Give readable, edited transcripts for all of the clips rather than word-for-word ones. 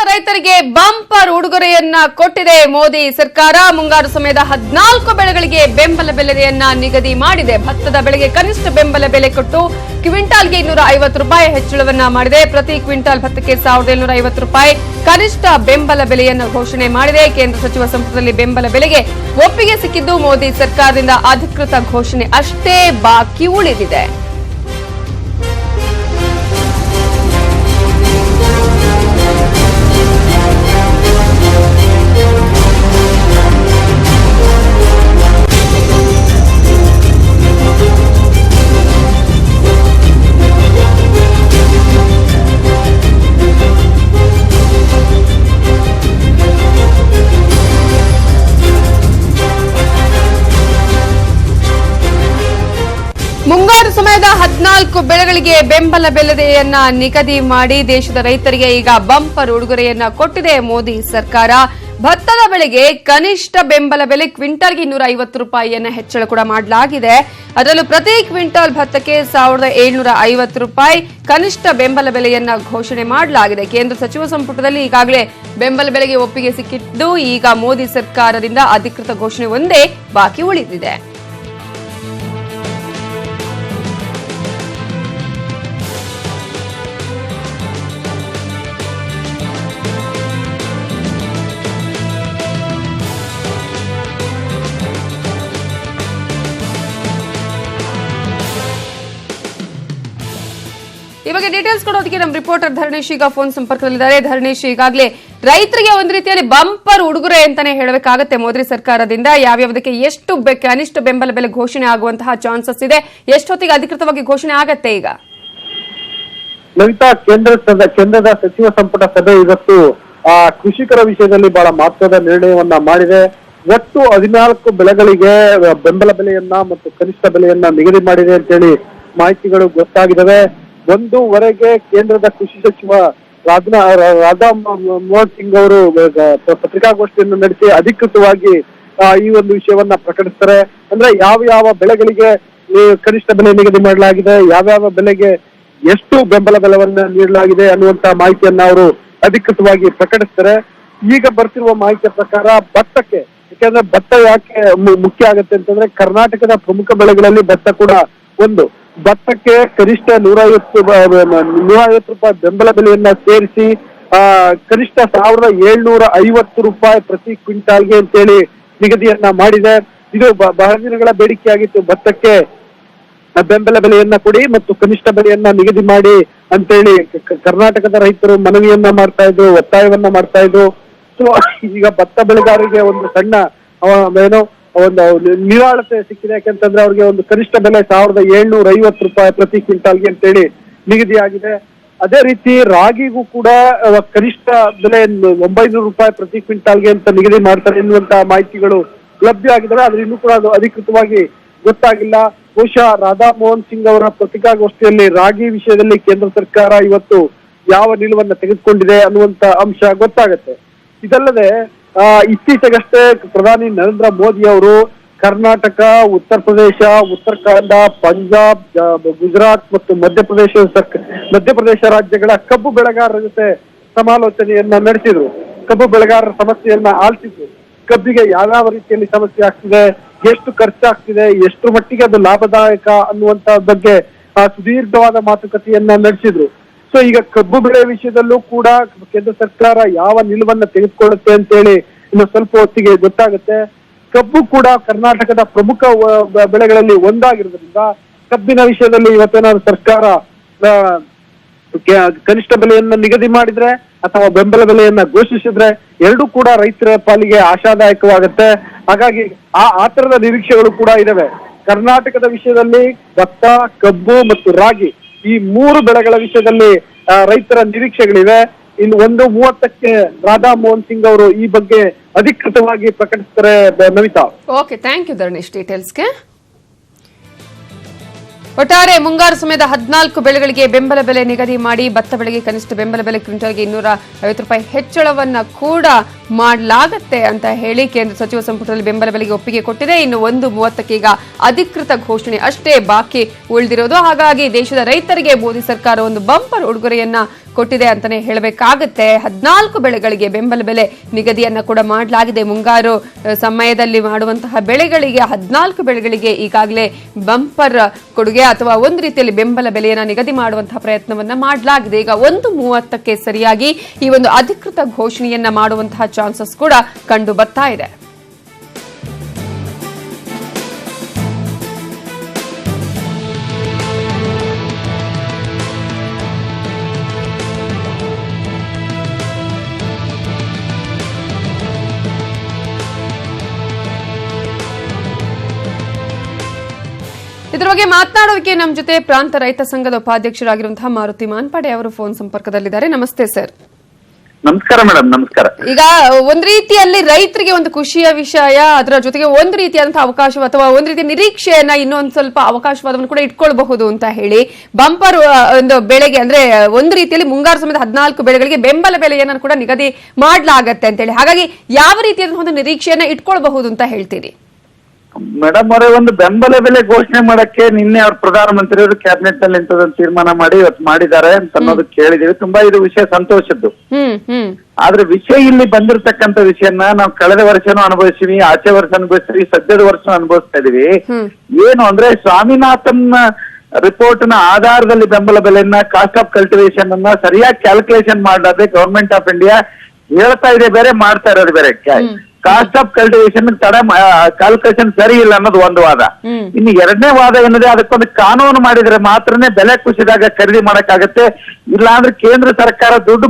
ದೇಶದ ರೈತರಿಗೆ ಬಂಪರ್ ಉಡುಗೊರೆಯನ್ನ ಕೊಟ್ಟಿದೆ ಮೋದಿ ಸರ್ಕಾರ. ಮುಂಗಾರು ಸಮಯದ 14 ಬೆಳೆಗಳಿಗೆ ಬೆಂಬಲ ಬೆಲೆಯನ್ನ ನಿಗದಿ ಮಾಡಿದೆ. ಭತ್ತದ ಬೆಳೆಗೆ ಕನಿಷ್ಠ ಬೆಂಬಲ ಬೆಲೆ ಕೊಟ್ಟು ಕ್ವಿಂಟಾಲ್ಗೆ 250 ರೂಪಾಯಿ ಹೆಚ್ಚಳವನ್ನ ಮಾಡಿದೆ. ಪ್ರತಿ ಕ್ವಿಂಟಾಲ್ ಭತ್ತಕ್ಕೆ 1750 ರೂಪಾಯಿ ಕನಿಷ್ಠ ಬೆಂಬಲ ಬೆಲೆಯನ್ನು ಘೋಷಣೆ ಮಾಡಿದೆ. ಕೇಂದ್ರ ಸಚಿವ ಸಂಪುಟದಲ್ಲಿ ಬೆಂಬಲ ಬೆಲೆಗೆ ಒಪ್ಪಿಗೆ ಸಿಕ್ಕಿದ್ದು ಮೋದಿ ಸರ್ಕಾರದಿಂದ ಅಧಿಕೃತ ಘೋಷಣೆ ಅಷ್ಟೇ ಬಾಕಿ ಉಳಿದಿದೆ. ಮುಂಗಾರು ಸಮಯದ 14 ಬೆಳೆಗಳಿಗೆ ಬೆಂಬಲ ಬೆಲೆಯನ್ನ ನಿಗದಿ ಮಾಡಿ ದೇಶದ ರೈತರಿಗೆ ಈಗ ಬಂಪರ್ ಉಡುಗೊರೆಯನ್ನ ಕೊಟ್ಟಿದೆ ಮೋದಿ ಸರ್ಕಾರ. ಭತ್ತದ ಬೆಳೆಗೆ ಕನಿಷ್ಠ ಬೆಂಬಲ ಬೆಲೆ ಕ್ವಿಂಟಾಲ್ಗೆ 250 ರೂಪಾಯಿಯನ್ನ ಹೆಚ್ಚಳ ಕೂಡ ಮಾಡಲಾಗಿದೆ. ಅದರಲ್ಲೂ ಪ್ರತಿ ಕ್ವಿಂಟಾಲ್ ಭತ್ತಕ್ಕೆ 1750 ರೂಪಾಯಿ ಕನಿಷ್ಠ ಬೆಂಬಲ ಬೆಲೆಯನ್ನ ಘೋಷಣೆ ಮಾಡಲಾಗಿದೆ. ಕೇಂದ್ರ ಸಚಿವ ಸಂಪುಟದಲ್ಲಿ ಈಗಾಗಲೇ ಬೆಂಬಲ ಬೆಲೆಗೆ ಒಪ್ಪಿಗೆ ಸಿಕ್ಕಿದ್ದು ಈಗ ಮೋದಿ ಸರ್ಕಾರದಿಂದ ಅಧಿಕೃತ ಘೋಷಣೆ ಒಂದೇ ಬಾಕಿ ಉಳಿದಿದೆ. ಈ ಬಗ್ಗೆ ಡೀಟೇಲ್ಸ್ ಕೊಡೋದಕ್ಕೆ ನಮ್ಮ ರಿಪೋರ್ಟರ್ ಧರಣೇಶ್ ಈಗ ಫೋನ್ ಸಂಪರ್ಕದಲ್ಲಿದ್ದಾರೆ. ಧರಣೇಶ್, ಈಗಾಗಲೇ ರೈತರಿಗೆ ಒಂದು ರೀತಿಯಲ್ಲಿ ಬಂಪರ್ ಉಡುಗೊರೆ ಅಂತಾನೆ ಹೇಳಬೇಕಾಗುತ್ತೆ ಮೋದಿ ಸರ್ಕಾರದಿಂದ. ಯಾವ್ಯಾವುದಕ್ಕೆ ಎಷ್ಟು ಕನಿಷ್ಠ ಬೆಂಬಲ ಬೆಲೆ ಘೋಷಣೆ ಆಗುವಂತಹ ಚಾನ್ಸಸ್ ಇದೆ? ಎಷ್ಟೊತ್ತಿಗೆ ಅಧಿಕೃತವಾಗಿ ಘೋಷಣೆ ಆಗತ್ತೆ ಈಗ? ಲಲಿತಾ, ಕೇಂದ್ರದ ಸಚಿವ ಸಂಪುಟ ಸಭೆ ಇವತ್ತು ಕೃಷಿಕರ ವಿಷಯದಲ್ಲಿ ಬಹಳ ಮಹತ್ವದ ನಿರ್ಣಯವನ್ನ ಮಾಡಿದೆ. ಒಟ್ಟು 14 ಬೆಳೆಗಳಿಗೆ ಬೆಂಬಲ ಬೆಲೆಯನ್ನ ಮತ್ತು ಕನಿಷ್ಠ ಬೆಲೆಯನ್ನ ನಿಗದಿ ಮಾಡಿದೆ ಅಂತೇಳಿ ಮಾಹಿತಿಗಳು ಗೊತ್ತಾಗಿದ್ದಾವೆ. 1:15 ಕೇಂದ್ರದ ಕೃಷಿ ಸಚಿವ ರಾಧಾ ಮೋಹನ್ ಸಿಂಗ್ ಅವರು ಪತ್ರಿಕಾಗೋಷ್ಠಿಯನ್ನು ನಡೆಸಿ ಅಧಿಕೃತವಾಗಿ ಈ ಒಂದು ವಿಷಯವನ್ನ ಪ್ರಕಟಿಸ್ತಾರೆ. ಅಂದ್ರೆ ಯಾವ ಬೆಳೆಗಳಿಗೆ ಕನಿಷ್ಠ ಬೆಲೆ ನಿಗದಿ ಮಾಡಲಾಗಿದೆ, ಯಾವ ಬೆಲೆಗೆ ಎಷ್ಟು ಬೆಂಬಲ ಬೆಲೆವನ್ನ ನೀಡಲಾಗಿದೆ ಅನ್ನುವಂತ ಮಾಹಿತಿಯನ್ನ ಅವರು ಅಧಿಕೃತವಾಗಿ ಪ್ರಕಟಿಸ್ತಾರೆ. ಈಗ ಬರ್ತಿರುವ ಮಾಹಿತಿಯ ಪ್ರಕಾರ ಭತ್ತಕ್ಕೆ, ಯಾಕೆಂದ್ರೆ ಭತ್ತ ಯಾಕೆ ಮುಖ್ಯ ಆಗುತ್ತೆ ಅಂತಂದ್ರೆ ಕರ್ನಾಟಕದ ಪ್ರಮುಖ ಬೆಳೆಗಳಲ್ಲಿ ಭತ್ತ ಕೂಡ ಒಂದು. ಭತ್ತಕ್ಕೆ ಕನಿಷ್ಠ 150 ರೂಪಾಯಿ ಬೆಂಬಲ ಬೆಲೆಯನ್ನ ಸೇರಿಸಿ ಕನಿಷ್ಠ 1750 ರೂಪಾಯಿ ಪ್ರತಿ ಕ್ವಿಂಟಾಲ್ಗೆ ಅಂತೇಳಿ ನಿಗದಿಯನ್ನ ಮಾಡಿದೆ. ಇದು ಬಹಳ ದಿನಗಳ ಬೇಡಿಕೆಯಾಗಿತ್ತು, ಭತ್ತಕ್ಕೆ ಬೆಂಬಲ ಬೆಲೆಯನ್ನ ಕೊಡಿ ಮತ್ತು ಕನಿಷ್ಠ ಬೆಲೆಯನ್ನ ನಿಗದಿ ಮಾಡಿ ಅಂತೇಳಿ ಕರ್ನಾಟಕದ ರೈತರು ಮನವಿಯನ್ನ ಮಾಡ್ತಾ ಇದ್ರು, ಒತ್ತಾಯವನ್ನ ಮಾಡ್ತಾ ಇದ್ರು. ಸೊ ಈಗ ಭತ್ತ ಬೆಳೆಗಾರರಿಗೆ ಒಂದು ಸಣ್ಣ ಒಂದು ನಿರಾಳತೆ ಸಿಕ್ಕಿದೆ. ಯಾಕಂತಂದ್ರೆ ಅವ್ರಿಗೆ ಒಂದು ಕನಿಷ್ಠ ಬೆಲೆ 1750 ರೂಪಾಯಿ ಪ್ರತಿ ಕ್ವಿಂಟಾಲ್ಗೆ ಅಂತೇಳಿ ನಿಗದಿಯಾಗಿದೆ. ಅದೇ ರೀತಿ ರಾಗಿಗೂ ಕೂಡ ಕನಿಷ್ಠ ಬೆಲೆ 900 ರೂಪಾಯಿ ಪ್ರತಿ ಕ್ವಿಂಟಾಲ್ಗೆ ಅಂತ ನಿಗದಿ ಮಾಡ್ತಾರೆ ಎನ್ನುವಂತಹ ಮಾಹಿತಿಗಳು ಲಭ್ಯ ಆಗಿದ್ದಾರೆ. ಆದ್ರೆ ಇನ್ನೂ ಕೂಡ ಅದು ಅಧಿಕೃತವಾಗಿ ಗೊತ್ತಾಗಿಲ್ಲ. ಬಹುಶಃ ರಾಧಾ ಮೋಹನ್ ಸಿಂಗ್ ಅವರ ಪತ್ರಿಕಾಗೋಷ್ಠಿಯಲ್ಲಿ ರಾಗಿ ವಿಷಯದಲ್ಲಿ ಕೇಂದ್ರ ಸರ್ಕಾರ ಇವತ್ತು ಯಾವ ನಿಲುವನ್ನ ತೆಗೆದುಕೊಂಡಿದೆ ಅನ್ನುವಂತ ಅಂಶ ಗೊತ್ತಾಗತ್ತೆ. ಇದಲ್ಲದೆ ಇತ್ತೀಚೆಗಷ್ಟೇ ಪ್ರಧಾನಿ ನರೇಂದ್ರ ಮೋದಿ ಅವರು ಕರ್ನಾಟಕ, ಉತ್ತರ ಪ್ರದೇಶ, ಉತ್ತರಾಖಂಡ, ಪಂಜಾಬ್, ಗುಜರಾತ್ ಮತ್ತು ಮಧ್ಯಪ್ರದೇಶ ರಾಜ್ಯಗಳ ಕಬ್ಬು ಬೆಳೆಗಾರರ ಜೊತೆ ಸಮಾಲೋಚನೆಯನ್ನ ನಡೆಸಿದ್ರು. ಕಬ್ಬು ಬೆಳೆಗಾರರ ಸಮಸ್ಯೆಯನ್ನ ಆಲಿಸಿದ್ರು. ಕಬ್ಬಿಗೆ ಯಾವ ರೀತಿಯಲ್ಲಿ ಸಮಸ್ಯೆ ಆಗ್ತಿದೆ, ಎಷ್ಟು ಖರ್ಚಾಗ್ತಿದೆ, ಎಷ್ಟು ಮಟ್ಟಿಗೆ ಅದು ಲಾಭದಾಯಕ ಅನ್ನುವಂತ ಬಗ್ಗೆ ಸುದೀರ್ಘವಾದ ಮಾತುಕತೆಯನ್ನ ನಡೆಸಿದ್ರು. ಸೊ ಈಗ ಕಬ್ಬು ಬೆಳೆ ವಿಷಯದಲ್ಲೂ ಕೂಡ ಕೇಂದ್ರ ಸರ್ಕಾರ ಯಾವ ನಿಲುವನ್ನ ತೆಗೆದುಕೊಳ್ಳುತ್ತೆ ಅಂತೇಳಿ ಇನ್ನು ಸ್ವಲ್ಪ ಹೊತ್ತಿಗೆ ಗೊತ್ತಾಗುತ್ತೆ. ಕಬ್ಬು ಕೂಡ ಕರ್ನಾಟಕದ ಪ್ರಮುಖ ಬೆಳೆಗಳಲ್ಲಿ ಒಂದಾಗಿರೋದ್ರಿಂದ ಕಬ್ಬಿನ ವಿಷಯದಲ್ಲಿ ಇವತ್ತೇನಾದ್ರು ಸರ್ಕಾರ ಕನಿಷ್ಠ ಬೆಲೆಯನ್ನ ನಿಗದಿ ಮಾಡಿದ್ರೆ ಅಥವಾ ಬೆಂಬಲ ಬೆಲೆಯನ್ನ ಘೋಷಿಸಿದ್ರೆ ಎರಡೂ ಕೂಡ ರೈತರ ಪಾಲಿಗೆ ಆಶಾದಾಯಕವಾಗುತ್ತೆ. ಹಾಗಾಗಿ ಆ ತರದ ನಿರೀಕ್ಷೆಗಳು ಕೂಡ ಇದಾವೆ. ಕರ್ನಾಟಕದ ವಿಷಯದಲ್ಲಿ ಭತ್ತ, ಕಬ್ಬು ಮತ್ತು ರಾಗಿ ಈ 3 ಬೆಳೆಗಳ ವಿಷಯದಲ್ಲಿ ರೈತರ ನಿರೀಕ್ಷೆಗಳಿವೆ. ಇನ್ನು 1:30ಕ್ಕೆ ರಾಧಾ ಮೋಹನ್ ಸಿಂಗ್ ಅವರು ಈ ಬಗ್ಗೆ ಅಧಿಕೃತವಾಗಿ ಪ್ರಕಟಿಸ್ತಾರೆ. Navita, okay, thank you Dharanesh ಡೀಟೇಲ್ಸ್ಗೆ. ಒಟ್ಟಾರೆ ಮುಂಗಾರು ಸಮಯದ 14 ಬೆಳೆಗಳಿಗೆ ಬೆಂಬಲ ಬೆಲೆ ನಿಗದಿ ಮಾಡಿ ಭತ್ತ ಬೆಳೆಗೆ ಕನಿಷ್ಠ ಬೆಂಬಲ ಬೆಲೆ ಕ್ವಿಂಟಾಲ್ಗೆ 250 ರೂಪಾಯಿ ಹೆಚ್ಚಳವನ್ನ ಕೂಡ ಮಾಡಲಾಗುತ್ತೆ ಅಂತ ಹೇಳಿ ಕೇಂದ್ರ ಸಚಿವ ಸಂಪುಟದಲ್ಲಿ ಬೆಂಬಲ ಬೆಲೆಗೆ ಒಪ್ಪಿಗೆ ಕೊಟ್ಟಿದೆ. ಇನ್ನು 1:30ಕ್ಕೆ ಈಗ ಅಧಿಕೃತ ಘೋಷಣೆ ಅಷ್ಟೇ ಬಾಕಿ ಉಳಿದಿರೋದು. ಹಾಗಾಗಿ ದೇಶದ ರೈತರಿಗೆ ಮೋದಿ ಸರ್ಕಾರ ಒಂದು ಬಂಪರ್ ಉಡುಗೊರೆಯನ್ನ ಕೊಟ್ಟಿದೆ ಅಂತಾನೆ ಹೇಳಬೇಕಾಗುತ್ತೆ. 14 ಬೆಳೆಗಳಿಗೆ ಬೆಂಬಲ ಬೆಲೆ ನಿಗದಿಯನ್ನ ಕೂಡ ಮಾಡಲಾಗಿದೆ. ಮುಂಗಾರು ಸಮಯದಲ್ಲಿ ಮಾಡುವಂತಹ ಬೆಳೆಗಳಿಗೆ 14 ಬೆಳೆಗಳಿಗೆ ಈಗಾಗಲೇ ಬಂಪರ್ ಕೊಡುಗೆ ಅಥವಾ ಒಂದು ರೀತಿಯಲ್ಲಿ ಬೆಂಬಲ ಬೆಲೆಯನ್ನ ನಿಗದಿ ಮಾಡುವಂತಹ ಪ್ರಯತ್ನವನ್ನ ಮಾಡಲಾಗಿದೆ. ಈಗ 1:30ಕ್ಕೆ ಸರಿಯಾಗಿ ಈ ಒಂದು ಅಧಿಕೃತ ಘೋಷಣೆಯನ್ನ ಮಾಡುವಂತಹ ಚಾನ್ಸಸ್ ಕೂಡ ಕಂಡು ಬರ್ತಾ ಇದೆ. ಇದರ ಬಗ್ಗೆ ಮಾತನಾಡೋದಕ್ಕೆ ನಮ್ಮ ಜೊತೆ ಪ್ರಾಂತ ರೈತ ಸಂಘದ ಉಪಾಧ್ಯಕ್ಷರಾಗಿರುವಂತಹ ಮಾರುತಿ ಮಾನ್ಪಾಡೆ ಅವರು ಫೋನ್ ಸಂಪರ್ಕದಲ್ಲಿದ್ದಾರೆ. ನಮಸ್ತೆ ಸರ್. ನಮಸ್ಕಾರ ಮೇಡಮ್. ನಮಸ್ಕಾರ. ಈಗ ಒಂದ್ ರೀತಿಯಲ್ಲಿ ರೈತರಿಗೆ ಒಂದು ಖುಷಿಯ ವಿಷಯ, ಅದರ ಜೊತೆಗೆ ಒಂದು ರೀತಿಯಾದಂತಹ ಅವಕಾಶ ಅಥವಾ ಒಂದು ರೀತಿಯ ನಿರೀಕ್ಷೆಯನ್ನ ಇನ್ನೊಂದು ಸ್ವಲ್ಪ ಅವಕಾಶವಾದವನ್ನು ಕೂಡ ಇಟ್ಕೊಳ್ಬಹುದು ಅಂತ ಹೇಳಿ ಬಂಪರ್ ಒಂದು ಬೆಳೆಗೆ ಅಂದ್ರೆ ಒಂದು ರೀತಿಯಲ್ಲಿ ಮುಂಗಾರು ಸಮಯದ 14 ಬೆಳೆಗಳಿಗೆ ಬೆಂಬಲ ಬೆಲೆಯನ್ನು ಕೂಡ ನಿಗದಿ ಮಾಡಲಾಗತ್ತೆ ಅಂತ ಹೇಳಿ, ಹಾಗಾಗಿ ಯಾವ ರೀತಿಯಾದಂತಹ ಒಂದು ನಿರೀಕ್ಷೆಯನ್ನ ಇಟ್ಕೊಳ್ಬಹುದು ಅಂತ ಹೇಳ್ತೀರಿ? ಮೇಡಮ್ ಅವರೇ, ಒಂದು ಬೆಂಬಲ ಬೆಲೆ ಘೋಷಣೆ ಮಾಡಕ್ಕೆ ನಿನ್ನೆ ಅವ್ರ ಪ್ರಧಾನಮಂತ್ರಿಯವರು ಕ್ಯಾಬಿನೆಟ್ ನಲ್ಲಿ ಇಂಥದೊಂದು ತೀರ್ಮಾನ ಮಾಡಿ ಇವತ್ತು ಮಾಡಿದ್ದಾರೆ ಅಂತ ಅನ್ನೋದು ಕೇಳಿದೀವಿ. ತುಂಬಾ ಇದು ವಿಷಯ ಸಂತೋಷದ್ದು. ಆದ್ರೆ ವಿಷಯ ಇಲ್ಲಿ ಬಂದಿರತಕ್ಕಂತ ವಿಷಯನ ನಾವು ಕಳೆದ ವರ್ಷನೂ ಅನುಭವಿಸಿವಿ, ಆಚೆ ವರ್ಷ ಅನುಭವಿಸ್ತೀವಿ, ಸದ್ಯದ ವರ್ಷ ಅನುಭವಿಸ್ತಾ ಇದೀವಿ. ಏನು ಅಂದ್ರೆ ಸ್ವಾಮಿನಾಥನ್ ರಿಪೋರ್ಟ್ ನ ಆಧಾರದಲ್ಲಿ ಬೆಂಬಲ ಬೆಲೆಯನ್ನ, ಕಾಸ್ಟ್ ಆಫ್ ಕಲ್ಟಿವೇಶನ್ ಅನ್ನ ಸರಿಯಾಗಿ ಕ್ಯಾಲ್ಕುಲೇಷನ್ ಮಾಡದೆ ಗವರ್ಮೆಂಟ್ ಆಫ್ ಇಂಡಿಯಾ ಹೇಳ್ತಾ ಇದೆ ಬೇರೆ, ಮಾಡ್ತಾ ಇರೋದು ಬೇರೆ. ಕಾಸ್ಟ್ ಆಫ್ ಕಲ್ಟಿವೇಶನ್ ಕ್ಯಾಲ್ಕುಲೇಷನ್ ಸರಿ ಇಲ್ಲ ಅನ್ನೋದು ಒಂದು ವಾದ. ಇನ್ನು ಎರಡನೇ ವಾದ ಏನಂದ್ರೆ ಅದಕ್ಕೊಂದು ಕಾನೂನು ಮಾಡಿದ್ರೆ ಮಾತ್ರನೇ ಬೆಲೆ ಕುಸಿದಾಗ ಖರೀದಿ ಮಾಡಕ್ಕಾಗತ್ತೆ, ಇಲ್ಲಾಂದ್ರೆ ಕೇಂದ್ರ ಸರ್ಕಾರ ದುಡ್ಡು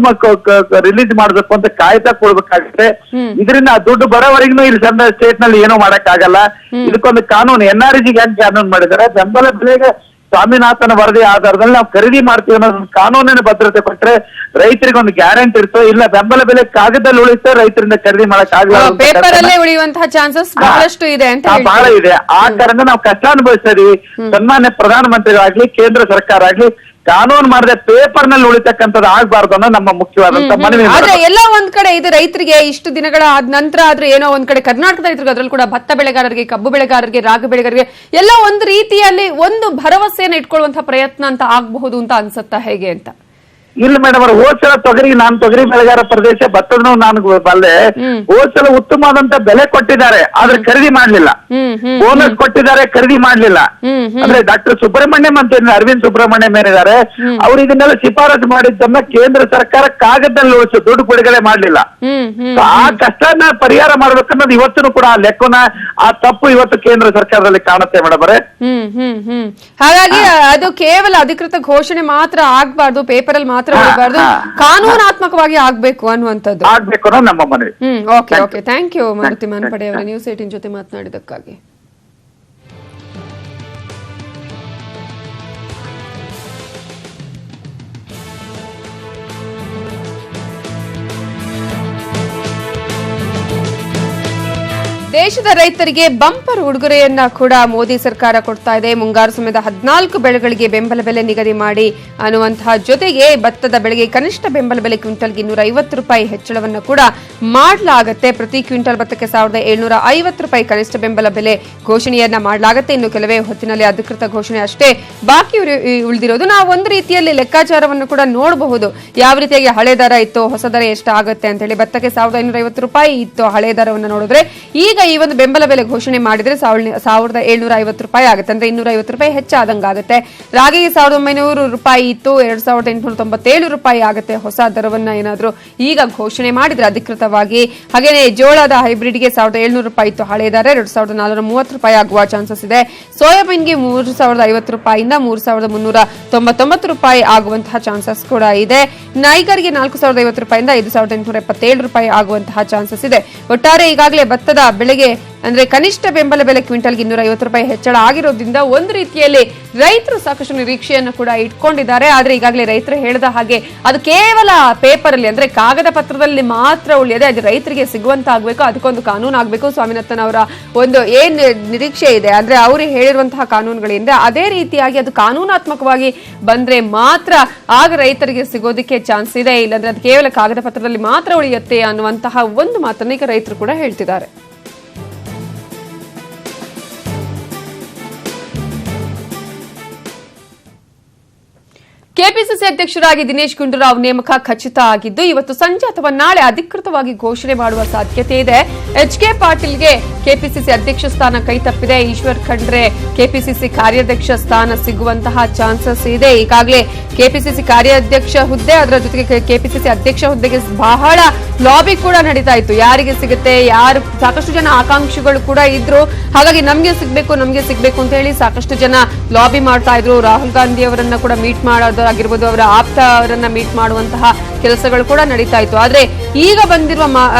ರಿಲೀಸ್ ಮಾಡ್ಬೇಕು ಅಂತ ಕಾಯ್ತಾ ಕೊಡ್ಬೇಕಾಗತ್ತೆ. ಇದರಿಂದ ಆ ದುಡ್ಡು ಬರೋವರೆಗೂ ಇಲ್ಲಿ ಸ್ಟೇಟ್ ನಲ್ಲಿ ಏನೂ ಮಾಡಕ್ಕಾಗಲ್ಲ. ಇದಕ್ಕೊಂದು ಕಾನೂನು NREG ಹೆಂಗ್ ಕಾನೂನು ಮಾಡಿದ್ದಾರೆ, ಬೆಂಬಲ ಬೆಲೆಗೆ ಸ್ವಾಮಿನಾಥನ್ ವರದಿ ಆಧಾರದಲ್ಲಿ ನಾವು ಖರೀದಿ ಮಾಡ್ತೀವಿ ಅನ್ನೋದು ಕಾನೂನಿನ ಭದ್ರತೆ ಕೊಟ್ರೆ ರೈತರಿಗೆ ಒಂದು ಗ್ಯಾರಂಟಿ ಇರ್ತದೆ. ಇಲ್ಲ ಬೆಂಬಲ ಬೆಲೆ ಕಾಗದಲ್ಲಿ ಉಳಿస్తే ರೈತರಿಂದ ಖರೀದಿ ಮಾಡಕ್ ಆಗಲ್ಲ, ಪೇಪರ್ ಅಲ್ಲೇ ಉಳಿಯುವಂತಹ ಚಾನ್ಸಸ್ ಬಹಳಷ್ಟು ಇದೆ ಅಂತ ಬಹಳ ಇದೆ. ಆ ಕಾರಣ ನಾವು ಕಷ್ಟ ಅನುಭವಿಸ್ತಾ ಇದೀವಿ. ಸನ್ಮಾನ್ಯ ಪ್ರಧಾನಮಂತ್ರಿಗಳಾಗ್ಲಿ ಕೇಂದ್ರ ಸರ್ಕಾರ ಆಗ್ಲಿ ಕಾನೂನು ಮಾಡದೆ ಪೇಪರ್ ನಲ್ಲಿ ಉಳಿತಕ್ಕಂಥದ್ದು ಆಗ್ಬಾರ್ದು ಅನ್ನೋ ನಮ್ಮ ಮುಖ್ಯವಾದಂತ ಮನವಿ. ಆದ್ರೆ ಎಲ್ಲ ಒಂದ್ ಕಡೆ ಇದು ರೈತರಿಗೆ ಇಷ್ಟು ದಿನಗಳ ಆದ ನಂತರ ಆದ್ರೂ ಏನೋ ಒಂದ್ ಕಡೆ ಕರ್ನಾಟಕದ ರೈತರಿಗೆ, ಅದ್ರಲ್ಲಿ ಕೂಡ ಭತ್ತ ಬೆಳೆಗಾರರಿಗೆ, ಕಬ್ಬು ಬೆಳೆಗಾರರಿಗೆ, ರಾಗಿ ಬೆಳೆಗಾರರಿಗೆ ಎಲ್ಲ ಒಂದು ರೀತಿಯಲ್ಲಿ ಒಂದು ಭರವಸೆಯನ್ನು ಇಟ್ಕೊಳ್ಳುವಂತಹ ಪ್ರಯತ್ನ ಅಂತ ಆಗಬಹುದು ಅಂತ ಅನ್ಸುತ್ತಾ ಹೇಗೆ ಅಂತ? ಇಲ್ಲ ಮೇಡಮ್ ಅವ್ರ ಹೋದ್ಸಲ ನಾನು ತೊಗರಿ ಬೆಳೆಗಾರ ಪ್ರದೇಶ, ಭತ್ತದ ನಾನು ಬಲ್ಲೆ. ಹೋದ್ಸಲ ಉತ್ತಮವಾದಂತ ಬೆಲೆ ಕೊಟ್ಟಿದ್ದಾರೆ, ಆದ್ರೆ ಖರೀದಿ ಮಾಡ್ಲಿಲ್ಲ. ಬೋನಸ್ ಕೊಟ್ಟಿದ್ದಾರೆ, ಖರೀದಿ ಮಾಡ್ಲಿಲ್ಲ. ಅಂದ್ರೆ ಡಾಕ್ಟರ್ ಸುಬ್ರಹ್ಮಣ್ಯಂ ಅಂತ ಅರವಿಂದ್ ಸುಬ್ರಹ್ಮಣ್ಯಂ ಏನಿದ್ದಾರೆ, ಅವ್ರು ಇದನ್ನೆಲ್ಲ ಶಿಫಾರಸು ಮಾಡಿದ್ದನ್ನ ಕೇಂದ್ರ ಸರ್ಕಾರ ಕಾಗದದಲ್ಲಿ ಉಳಿಸು, ದುಡ್ಡು ಬಿಡುಗಡೆ ಮಾಡ್ಲಿಲ್ಲ. ಆ ಕಷ್ಟನ ಪರಿಹಾರ ಮಾಡ್ಬೇಕನ್ನೋದು ಇವತ್ತು ಕೂಡ ಆ ಲೆಕ್ಕನ, ಆ ತಪ್ಪು ಇವತ್ತು ಕೇಂದ್ರ ಸರ್ಕಾರದಲ್ಲಿ ಕಾಣುತ್ತೆ ಮೇಡಮ್ ಅವರೇ. ಹಾಗಾಗಿ ಅದು ಕೇವಲ ಅಧಿಕೃತ ಘೋಷಣೆ ಮಾತ್ರ ಆಗ್ಬಾರ್ದು, ಪೇಪರ್ ಅಲ್ಲಿ ಮಾತ್ರ ಆಗಬಾರ್ದು, ಕಾನೂನಾತ್ಮಕವಾಗಿ ಆಗ್ಬೇಕು ಅನ್ನುವಂಥದ್ದು ಆಗ್ಬೇಕು ಅನ್ನೋ ನಮ್ಮ ಮನವಿ. Okay okay, thank you Maruti Manpade ಅವರ ನ್ಯೂಸ್ 18 ಜೊತೆ ಮಾತನಾಡಿದಕ್ಕಾಗಿ. ದೇಶದ ರೈತರಿಗೆ ಬಂಪರ್ ಉಡುಗೊರೆಯನ್ನ ಕೂಡ ಮೋದಿ ಸರ್ಕಾರ ಕೊಡ್ತಾ ಇದೆ. ಮುಂಗಾರು ಸಮಯದ 14 ಬೆಳೆಗಳಿಗೆ ಬೆಂಬಲ ಬೆಲೆ ನಿಗದಿ ಮಾಡಿ ಅನ್ನುವಂತಹ ಜೊತೆಗೆ ಭತ್ತದ ಬೆಳೆಗೆ ಕನಿಷ್ಠ ಬೆಂಬಲ ಬೆಲೆ ಕ್ವಿಂಟಲ್ಗೆ 250 ರೂಪಾಯಿ ಹೆಚ್ಚಳವನ್ನು ಕೂಡ ಮಾಡಲಾಗುತ್ತೆ. ಪ್ರತಿ ಕ್ವಿಂಟಲ್ ಭತ್ತಕ್ಕೆ 1750 ರೂಪಾಯಿ ಕನಿಷ್ಠ ಬೆಂಬಲ ಬೆಲೆ ಘೋಷಣೆಯನ್ನ ಮಾಡಲಾಗುತ್ತೆ. ಇನ್ನು ಕೆಲವೇ ಹೊತ್ತಿನಲ್ಲಿ ಅಧಿಕೃತ ಘೋಷಣೆ ಅಷ್ಟೇ ಬಾಕಿ ಉಳಿದಿರೋದು. ನಾವು ಒಂದು ರೀತಿಯಲ್ಲಿ ಲೆಕ್ಕಾಚಾರವನ್ನು ಕೂಡ ನೋಡಬಹುದು, ಯಾವ ರೀತಿಯಾಗಿ ಹಳೆ ದರ ಇತ್ತು, ಹೊಸ ದರ ಎಷ್ಟಾಗುತ್ತೆ ಅಂತ ಹೇಳಿ. ಭತ್ತಕ್ಕೆ 1550 ರೂಪಾಯಿ ಇತ್ತು ಹಳೆ ದರವನ್ನು ನೋಡಿದ್ರೆ, ಈಗ ಈ ಒಂದು ಬೆಂಬಲ ಬೆಲೆ ಘೋಷಣೆ ಮಾಡಿದ್ರೆ 1750 ರೂಪಾಯಿ ಆಗುತ್ತೆ, ಅಂದ್ರೆ 250 ರೂಪಾಯಿ ಹೆಚ್ಚಾದಂಗಾಗುತ್ತೆ. ರಾಗಿಗೆ 1900 ರೂಪಾಯಿ ಇತ್ತು, 2897 ರೂಪಾಯಿ ಆಗುತ್ತೆ ಹೊಸ ದರವನ್ನ ಏನಾದ್ರೂ ಈಗ ಘೋಷಣೆ ಮಾಡಿದ್ರೆ ಅಧಿಕೃತವಾಗಿ. ಹಾಗೇನೆ ಜೋಳದ ಹೈಬ್ರಿಡ್ಗೆ 1700 ರೂಪಾಯಿ ಇತ್ತು ಹಳೆ ದರ, 2430 ರೂಪಾಯಿ ಆಗುವ ಚಾನ್ಸಸ್ ಇದೆ. ಸೋಯಾಬೀನ್ಗೆ 3050 ರೂಪಾಯಿಯಿಂದ 3399 ರೂಪಾಯಿ ಆಗುವಂತಹ ಚಾನ್ಸಸ್ ಕೂಡ ಇದೆ. ನೈಗರ್ಗೆ 4050 ರೂಪಾಯಿಂದ 5877 ರೂಪಾಯಿ ಆಗುವಂತಹ ಚಾನ್ಸಸ್ ಇದೆ. ಒಟ್ಟಾರೆ ಈಗಾಗಲೇ ಭತ್ತದ ಬೆಳೆಗೆ ಅಂದ್ರೆ ಕನಿಷ್ಠ ಬೆಂಬಲ ಬೆಲೆ ಕ್ವಿಂಟಲ್ಗೆ 250 ರೂಪಾಯಿ ಹೆಚ್ಚಳ ಆಗಿರೋದ್ರಿಂದ ಒಂದು ರೀತಿಯಲ್ಲಿ ರೈತರು ಸಾಕಷ್ಟು ನಿರೀಕ್ಷೆಯನ್ನು ಕೂಡ ಇಟ್ಕೊಂಡಿದ್ದಾರೆ. ಆದ್ರೆ ಈಗಾಗಲೇ ರೈತರು ಹೇಳಿದ ಹಾಗೆ ಅದು ಕೇವಲ ಪೇಪರ್ ಅಲ್ಲಿ ಅಂದ್ರೆ ಕಾಗದ ಪತ್ರದಲ್ಲಿ ಮಾತ್ರ ಉಳಿಯದೆ ಅದು ರೈತರಿಗೆ ಸಿಗುವಂತ ಆಗ್ಬೇಕು, ಅದಕ್ಕೊಂದು ಕಾನೂನು ಆಗ್ಬೇಕು. ಸ್ವಾಮಿನಾಥನ್ ಅವರ ಒಂದು ಏನ್ ನಿರೀಕ್ಷೆ ಇದೆ ಅಂದ್ರೆ ಅವರು ಹೇಳಿರುವಂತಹ ಕಾನೂನುಗಳಿಂದ ಅದೇ ರೀತಿಯಾಗಿ ಅದು ಕಾನೂನಾತ್ಮಕವಾಗಿ ಬಂದ್ರೆ ಮಾತ್ರ ಆಗ ರೈತರಿಗೆ ಸಿಗೋದಕ್ಕೆ ಚಾನ್ಸ್ ಇದೆ, ಇಲ್ಲಾಂದ್ರೆ ಅದು ಕೇವಲ ಕಾಗದ ಪತ್ರದಲ್ಲಿ ಮಾತ್ರ ಉಳಿಯುತ್ತೆ ಅನ್ನುವಂತಹ ಒಂದು ಮಾತನ್ನ ಈಗ ರೈತರು ಕೂಡ ಹೇಳ್ತಿದ್ದಾರೆ. ಕೆಪಿಸಿ ಕೆಪಿಸಿಸಿ ಅಧ್ಯಕ್ಷರಾಗಿ ದಿನೇಶ್ ಗುಂಡೂರಾವ್ ನೇಮಕ ಖಚಿತ ಆಗಿದ್ದು ಇವತ್ತು ಸಂಜೆ ಅಥವಾ ನಾಳೆ ಅಧಿಕೃತವಾಗಿ ಘೋಷಣೆ ಮಾಡುವ ಸಾಧ್ಯತೆ ಇದೆ. ಎಚ್.ಕೆ. ಪಾಟೀಲ್ಗೆ ಕೆಪಿಸಿಸಿ ಅಧ್ಯಕ್ಷ ಸ್ಥಾನ ಕೈತಪ್ಪಿದೆ. ಈಶ್ವರ್ ಖಂಡ್ರೆ ಕೆಪಿಸಿಸಿ ಕಾರ್ಯಾಧ್ಯಕ್ಷ ಸ್ಥಾನ ಸಿಗುವಂತಹ ಚಾನ್ಸಸ್ ಇದೆ. ಈಗಾಗಲೇ ಕೆಪಿಸಿಸಿ ಕಾರ್ಯಾಧ್ಯಕ್ಷ ಹುದ್ದೆ, ಅದರ ಜೊತೆಗೆ ಕೆಪಿಸಿಸಿ ಅಧ್ಯಕ್ಷ ಹುದ್ದೆಗೆ ಬಹಳ ಲಾಬಿ ಕೂಡ ನಡೀತಾ ಇತ್ತು. ಯಾರಿಗೆ ಸಿಗುತ್ತೆ, ಯಾರು, ಸಾಕಷ್ಟು ಜನ ಆಕಾಂಕ್ಷಿಗಳು ಕೂಡ ಇದ್ರು. ಹಾಗಾಗಿ ನಮ್ಗೆ ಸಿಗ್ಬೇಕು ಅಂತ ಹೇಳಿ ಸಾಕಷ್ಟು ಜನ ಲಾಬಿ ಮಾಡ್ತಾ ಇದ್ರು. ರಾಹುಲ್ ಗಾಂಧಿ ಅವರನ್ನ ಕೂಡ ಮೀಟ್ ಮಾಡೋದಾಗಿರ್ಬೋದು, ಅವರ ಆಪ್ತ ಅವರನ್ನ ಮೀಟ್ ಮಾಡುವಂತಹ ಕೆಲಸಗಳು ಕೂಡ ನಡೀತಾ ಇತ್ತು. ಆದ್ರೆ ಈಗ ಬಂದಿರುವ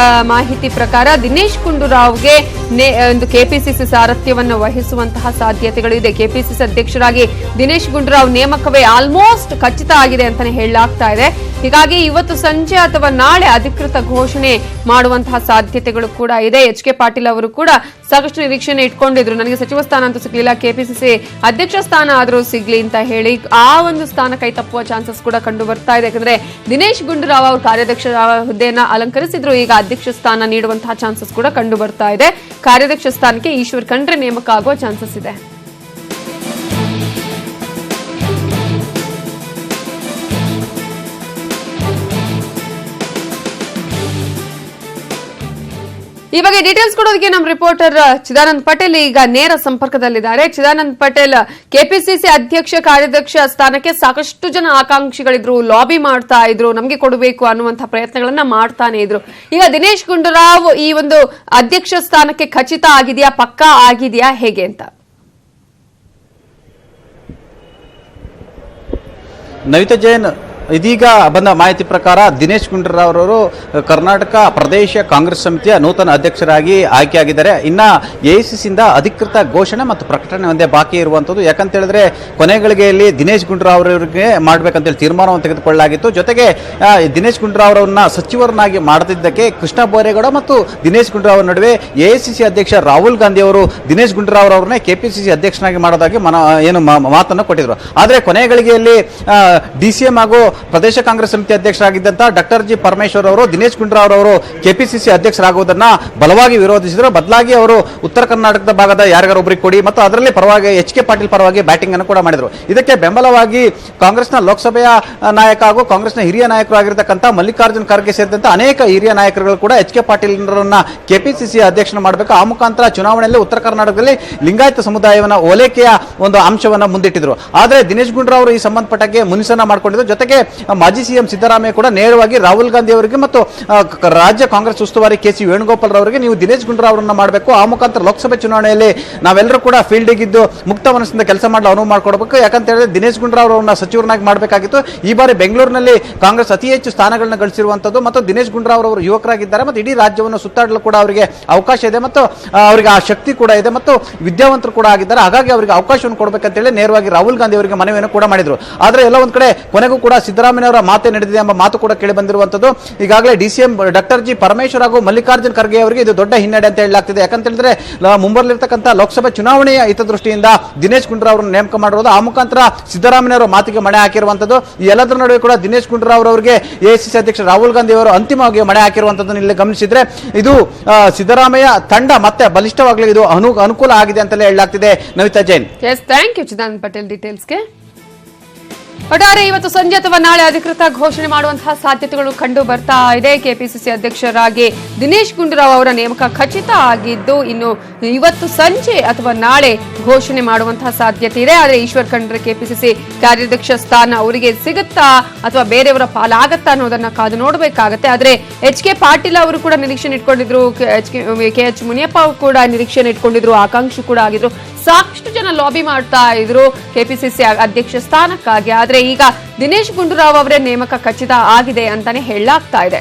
ಮಾಹಿತಿ ಪ್ರಕಾರ ದಿನೇಶ್ ಗುಂಡೂರಾವ್ಗೆ ಒಂದು ಕೆಪಿಸಿಸಿ ಸಾರಥ್ಯವನ್ನು ವಹಿಸುವಂತಹ ಸಾಧ್ಯತೆಗಳಿದೆ. ಕೆಪಿಸಿಸಿ ಅಧ್ಯಕ್ಷರಾಗಿ ದಿನೇಶ್ ಗುಂಡೂರಾವ್ ನೇಮಕವೇ ಆಲ್ಮೋಸ್ಟ್ ಖಚಿತ ಆಗಿದೆ ಅಂತಾನೆ ಹೇಳಲಾಗ್ತಾ ಇದೆ. ಹೀಗಾಗಿ ಇವತ್ತು ಸಂಜೆ ಅಥವಾ ನಾಳೆ ಅಧಿಕೃತ ಘೋಷಣೆ ಮಾಡುವಂತಹ ಸಾಧ್ಯತೆಗಳು ಕೂಡ ಇದೆ. ಎಚ್.ಕೆ. ಪಾಟೀಲ್ ಅವರು ಕೂಡ ಸಾಕಷ್ಟು ನಿರೀಕ್ಷೆಯನ್ನು ಇಟ್ಕೊಂಡಿದ್ರು. ನನಗೆ ಸಚಿವ ಸ್ಥಾನ ಅಂತೂ ಸಿಗ್ಲಿಲ್ಲ, ಕೆಪಿಸಿಸಿ ಅಧ್ಯಕ್ಷ ಸ್ಥಾನ ಆದರೂ ಸಿಗ್ಲಿ ಅಂತ ಹೇಳಿ ಆ ಒಂದು ಸ್ಥಾನ ಕೈ ತಪ್ಪುವ ಚಾನ್ಸಸ್ ಕೂಡ ಕಂಡು ಬರ್ತಾ ಇದೆ. ಯಾಕಂದ್ರೆ ದಿನೇಶ್ ಗುಂಡೂರಾವ್ ಅವರು ಕಾರ್ಯಾಧ್ಯಕ್ಷ ಹುದ್ದೆಯನ್ನ ಅಲಂಕರಿಸಿದ್ರು. ಈಗ ಅಧ್ಯಕ್ಷ ಸ್ಥಾನ ನೀಡುವಂತಹ ಚಾನ್ಸಸ್ ಕೂಡ ಕಂಡು ಬರ್ತಾ ಇದೆ. ಕಾರ್ಯಾಧ್ಯಕ್ಷ ಸ್ಥಾನಕ್ಕೆ ಈಶ್ವರ್ ಖಂಡ್ರೆ ನೇಮಕ ಆಗುವ ಚಾನ್ಸಸ್ ಇದೆ. ಈ ಬಗ್ಗೆ ಡೀಟೇಲ್ಸ್ ಕೊಡೋದಕ್ಕೆ ನಮ್ಮ ರಿಪೋರ್ಟರ್ ಚಿದಾನಂದ್ ಪಟೇಲ್ ಈಗ ನೇರ ಸಂಪರ್ಕದಲ್ಲಿದ್ದಾರೆ. ಚಿದಾನಂದ್ ಪಟೇಲ್, ಕೆಪಿಸಿಸಿ ಅಧ್ಯಕ್ಷ ಕಾರ್ಯಾಧ್ಯಕ್ಷ ಸ್ಥಾನಕ್ಕೆ ಸಾಕಷ್ಟು ಜನ ಆಕಾಂಕ್ಷಿಗಳಿದ್ರು, ಲಾಬಿ ಮಾಡ್ತಾ ಇದ್ರು, ನಮಗೆ ಕೊಡಬೇಕು ಅನ್ನುವಂತಹ ಪ್ರಯತ್ನಗಳನ್ನ ಮಾಡ್ತಾನೆ ಇದ್ರು. ಈಗ ದಿನೇಶ್ ಗುಂಡೂರಾವ್ ಈ ಒಂದು ಅಧ್ಯಕ್ಷ ಸ್ಥಾನಕ್ಕೆ ಖಚಿತ ಆಗಿದೆಯಾ, ಪಕ್ಕಾ ಆಗಿದೆಯಾ, ಹೇಗೆ ಅಂತ? ನವಿತಾ ಜೈನ್, ಇದೀಗ ಬಂದ ಮಾಹಿತಿ ಪ್ರಕಾರ ದಿನೇಶ್ ಗುಂಡೂರಾವ್ ಅವರು ಕರ್ನಾಟಕ ಪ್ರದೇಶ ಕಾಂಗ್ರೆಸ್ ಸಮಿತಿಯ ನೂತನ ಅಧ್ಯಕ್ಷರಾಗಿ ಆಯ್ಕೆಯಾಗಿದ್ದಾರೆ. ಇನ್ನ ಎಐಸಿಸಿಯಿಂದ ಅಧಿಕೃತ ಘೋಷಣೆ ಮತ್ತು ಪ್ರಕಟಣೆ ಒಂದೇ ಬಾಕಿ ಇರುವಂತದ್ದು. ಯಾಕಂತ ಹೇಳಿದ್ರೆ ಕೊನೆ ಗಳಿಗೆಯಲ್ಲಿ ದಿನೇಶ್ ಗುಂಡೂರಾವ್ ಅವರಿಗೆ ಮಾಡಬೇಕಂತೇಳಿ ತೀರ್ಮಾನವನ್ನು ತೆಗೆದುಕೊಳ್ಳಲಾಗಿತ್ತು. ಜೊತೆಗೆ ದಿನೇಶ್ ಗುಂಡೂರಾವ್ ಅವರನ್ನ ಸಚಿವರನ್ನಾಗಿ ಮಾಡದಿದ್ದಕ್ಕೆ ಕೃಷ್ಣ ಬೈರೇಗೌಡ ಮತ್ತು ದಿನೇಶ್ ಗುಂಡೂರಾವ್ ನಡುವೆ ಎಐಸಿಸಿ ಅಧ್ಯಕ್ಷ ರಾಹುಲ್ ಗಾಂಧಿ ಅವರು ದಿನೇಶ್ ಗುಂಡೂರಾವ್ ಅವರನ್ನೇ ಕೆಪಿಸಿಸಿ ಅಧ್ಯಕ್ಷನಾಗಿ ಮಾಡೋದಾಗಿ ಮಾತನ್ನು ಕೊಟ್ಟಿದ್ರು. ಆದರೆ ಕೊನೆ ಗಳಿಗೆಯಲ್ಲಿ ಡಿಸಿಎಂ ಹಾಗೂ ಪ್ರದೇಶ ಕಾಂಗ್ರೆಸ್ ಸಮಿತಿ ಅಧ್ಯಕ್ಷರಾಗಿದ್ದಂತಹ ಡಾಕ್ಟರ್ ಜಿ ಪರಮೇಶ್ವರ್ ಅವರು ದಿನೇಶ್ ಗುಂಡೂರಾವ್ ಅವರು ಕೆಪಿಸಿಸಿ ಅಧ್ಯಕ್ಷರಾಗುವುದನ್ನ ಬಲವಾಗಿ ವಿರೋಧಿಸಿದರು. ಬದಲಾಗಿ ಅವರು ಉತ್ತರ ಕರ್ನಾಟಕದ ಭಾಗದ ಯಾರಿಗಾರೊಬ್ಬರಿಗೆ ಕೊಡಿ ಮತ್ತು ಅದರಲ್ಲಿ ಪರವಾಗಿ ಎಚ್.ಕೆ. ಪಾಟೀಲ್ ಪರವಾಗಿ ಬ್ಯಾಟಿಂಗ್ ಅನ್ನು ಕೂಡ ಮಾಡಿದರು. ಇದಕ್ಕೆ ಬೆಂಬಲವಾಗಿ ಕಾಂಗ್ರೆಸ್ನ ಲೋಕಸಭೆಯ ನಾಯಕ ಹಾಗೂ ಕಾಂಗ್ರೆಸ್ನ ಹಿರಿಯ ನಾಯಕರು ಆಗಿರತಕ್ಕಂಥ ಮಲ್ಲಿಕಾರ್ಜುನ್ ಖರ್ಗೆ ಸೇರಿದಂತೆ ಅನೇಕ ಹಿರಿಯ ನಾಯಕರುಗಳು ಕೂಡ ಎಚ್.ಕೆ. ಪಾಟೀಲ್ರನ್ನ ಕೆಪಿಸಿಸಿ ಅಧ್ಯಕ್ಷ ಮಾಡಬೇಕು, ಆ ಮುಖಾಂತರ ಚುನಾವಣೆಯಲ್ಲಿ ಉತ್ತರ ಕರ್ನಾಟಕದಲ್ಲಿ ಲಿಂಗಾಯತ ಸಮುದಾಯವನ್ನು ಓಲೈಕೆಯ ಒಂದು ಅಂಶವನ್ನು ಮುಂದಿಟ್ಟಿದ್ರು. ಆದರೆ ದಿನೇಶ್ ಗುಂಡೂರಾವ್ ಅವರು ಈ ಸಂಬಂಧಪಟ್ಟಕ್ಕೆ ಮುನಿಸನ್ನ ಮಾಡಿಕೊಂಡಿದ್ರು. ಜೊತೆಗೆ ಮಾಜಿ ಸಿಎಂ ಸಿದ್ದರಾಮಯ್ಯ ಕೂಡ ನೇರವಾಗಿ ರಾಹುಲ್ ಗಾಂಧಿ ಅವರಿಗೆ ಮತ್ತು ರಾಜ್ಯ ಕಾಂಗ್ರೆಸ್ ಉಸ್ತುವಾರಿ ಕೆ.ಸಿ. ವೇಣುಗೋಪಾಲ್ ಅವರಿಗೆ ನೀವು ದಿನೇಶ್ ಗುಂಡೂರಾವ್ ಅವರನ್ನ ಮಾಡಬೇಕು, ಆ ಮುಖಾಂತರ ಲೋಕಸಭೆ ಚುನಾವಣೆಯಲ್ಲಿ ನಾವೆಲ್ಲರೂ ಕೂಡ ಫೀಲ್ಡ್ ಇದ್ದು ಮುಕ್ತ ಮನಸ್ಸಿಂದ ಕೆಲಸ ಮಾಡಲು ಅನುವು ಮಾಡಿಕೊಡಬೇಕು. ಯಾಕಂತ ಹೇಳಿದ್ರೆ ದಿನೇಶ್ ಗುಂಡೂರಾವ್ ಅವರನ್ನ ಸಚಿವರನ್ನಾಗಿ ಮಾಡಬೇಕಾಗಿತ್ತು. ಈ ಬಾರಿ ಬೆಂಗಳೂರಿನಲ್ಲಿ ಕಾಂಗ್ರೆಸ್ ಅತಿ ಹೆಚ್ಚು ಸ್ಥಾನಗಳನ್ನ ಗಳಿಸಿರುವಂತದ್ದು ಮತ್ತು ದಿನೇಶ್ ಗುಂಡೂರಾವ್ ಅವರು ಯುವಕರಾಗಿದ್ದಾರೆ ಮತ್ತು ಇಡೀ ರಾಜ್ಯವನ್ನು ಸುತ್ತಾಡಲು ಕೂಡ ಅವರಿಗೆ ಅವಕಾಶ ಇದೆ ಮತ್ತು ಅವರಿಗೆ ಆ ಶಕ್ತಿ ಕೂಡ ಇದೆ ಮತ್ತು ವಿದ್ಯಾವಂತರು ಕೂಡ ಆಗಿದ್ದಾರೆ. ಹಾಗಾಗಿ ಅವರಿಗೆ ಅವಕಾಶವನ್ನು ಕೊಡಬೇಕಂತ ಹೇಳಿ ನೇರವಾಗಿ ರಾಹುಲ್ ಗಾಂಧಿ ಅವರಿಗೆ ಮನವಿಯನ್ನು ಕೂಡ ಮಾಡಿದ್ರು. ಆದ್ರೆ ಎಲ್ಲ ಒಂದ್ ಕಡೆ ಕೊನೆಗೂ ಕೂಡ ಸಿದ್ದರಾಮಯ್ಯ ಅವರ ಮಾತೆ ನಡೆದಿದೆ ಎಂಬ ಮಾತು ಕೂಡ ಕೇಳಿ ಬಂದಿರುವಂತದ್ದು. ಈಗಾಗಲೇ ಡಿಸಿಎಂ ಡಾಕ್ಟರ್ ಜಿ ಪರಮೇಶ್ವರ್ ಹಾಗೂ ಮಲ್ಲಿಕಾರ್ಜುನ್ ಖರ್ಗೆ ಅವರಿಗೆ ಇದು ದೊಡ್ಡ ಹಿನ್ನಡೆ ಅಂತ ಹೇಳಲಾಗ್ತಿದೆ. ಯಾಕಂತ ಹೇಳಿದ್ರೆ ಮುಂಬರಲಿರ್ತಕ್ಕಂಥ ಲೋಕಸಭಾ ಚುನಾವಣೆಯ ಹಿತದೃಷ್ಟಿಯಿಂದ ದಿನೇಶ್ ಗುಂಡೂರಾವ್ ಅವರನ್ನು ನೇಮಕ ಮಾಡಿರೋದು, ಆ ಮುಖಾಂತರ ಸಿದ್ದರಾಮಯ್ಯ ಅವರ ಮಾತಿಗೆ ಮಣೆ ಹಾಕಿರುವಂತದ್ದು. ಈ ಎಲ್ಲದರ ನಡುವೆ ಕೂಡ ದಿನೇಶ್ ಗುಂಡೂರಾವ್ ಅವರಿಗೆ ಎಐಸಿಸಿ ಅಧ್ಯಕ್ಷ ರಾಹುಲ್ ಗಾಂಧಿ ಅವರು ಅಂತಿಮವಾಗಿ ಮಣೆ ಹಾಕಿರುವಂತದ್ದನ್ನು ಇಲ್ಲಿ ಗಮನಿಸಿದ್ರೆ ಇದು ಸಿದ್ದರಾಮಯ್ಯ ತಂಡ ಮತ್ತೆ ಬಲಿಷ್ಠವಾಗಲಿ ಇದು ಅನುಕೂಲ ಆಗಿದೆ ಅಂತಲೇ ಹೇಳಲಾಗ್ತಿದೆ. ನವಿತಾ ಜೈನ್. ಥ್ಯಾಂಕ್ ಯು ಚಿದಾನಂದ್ ಪಟೇಲ್ ಡೀಟೇಲ್ಸ್ಗೆ. ಒಟ್ಟಾರೆ ಇವತ್ತು ಸಂಜೆ ಅಥವಾ ನಾಳೆ ಅಧಿಕೃತ ಘೋಷಣೆ ಮಾಡುವಂತಹ ಸಾಧ್ಯತೆಗಳು ಕಂಡು ಬರ್ತಾ ಇದೆ. ಕೆಪಿಸಿಸಿ ಅಧ್ಯಕ್ಷರಾಗಿ ದಿನೇಶ್ ಗುಂಡೂರಾವ್ ಅವರ ನೇಮಕ ಖಚಿತ ಆಗಿದ್ದು ಇನ್ನು ಇವತ್ತು ಸಂಜೆ ಅಥವಾ ನಾಳೆ ಘೋಷಣೆ ಮಾಡುವಂತಹ ಸಾಧ್ಯತೆ ಇದೆ. ಆದರೆ ಈಶ್ವರ್ ಖಂಡ್ರೆ ಕೆಪಿಸಿಸಿ ಕಾರ್ಯಾಧ್ಯಕ್ಷ ಸ್ಥಾನ ಅವರಿಗೆ ಸಿಗುತ್ತಾ ಅಥವಾ ಬೇರೆಯವರ ಪಾಲಾಗತ್ತಾ ಅನ್ನೋದನ್ನ ಕಾದು ನೋಡಬೇಕಾಗತ್ತೆ. ಆದ್ರೆ ಎಚ್.ಕೆ. ಪಾಟೀಲ್ ಅವರು ಕೂಡ ನಿರೀಕ್ಷೆ ಇಟ್ಕೊಂಡಿದ್ರು, ಕೆ.ಎಚ್. ಮುನಿಯಪ್ಪ ಅವರು ಕೂಡ ನಿರೀಕ್ಷೆ ಇಟ್ಕೊಂಡಿದ್ರು, ಆಕಾಂಕ್ಷಿ ಕೂಡ ಆಗಿದ್ರು. ಸಾಕಷ್ಟು ಜನ ಲಾಬಿ ಮಾಡ್ತಾ ಇದ್ರು ಕೆಪಿಸಿಸಿ ಅಧ್ಯಕ್ಷ ಸ್ಥಾನಕ್ಕಾಗಿ. ಆದ್ರೆ ಈಗ ದಿನೇಶ್ ಗುಂಡೂರಾವ್ ಅವರೇ ನೇಮಕ ಖಚಿತ ಆಗಿದೆ ಅಂತಾನೆ ಹೇಳಲಾಗ್ತಾ ಇದೆ.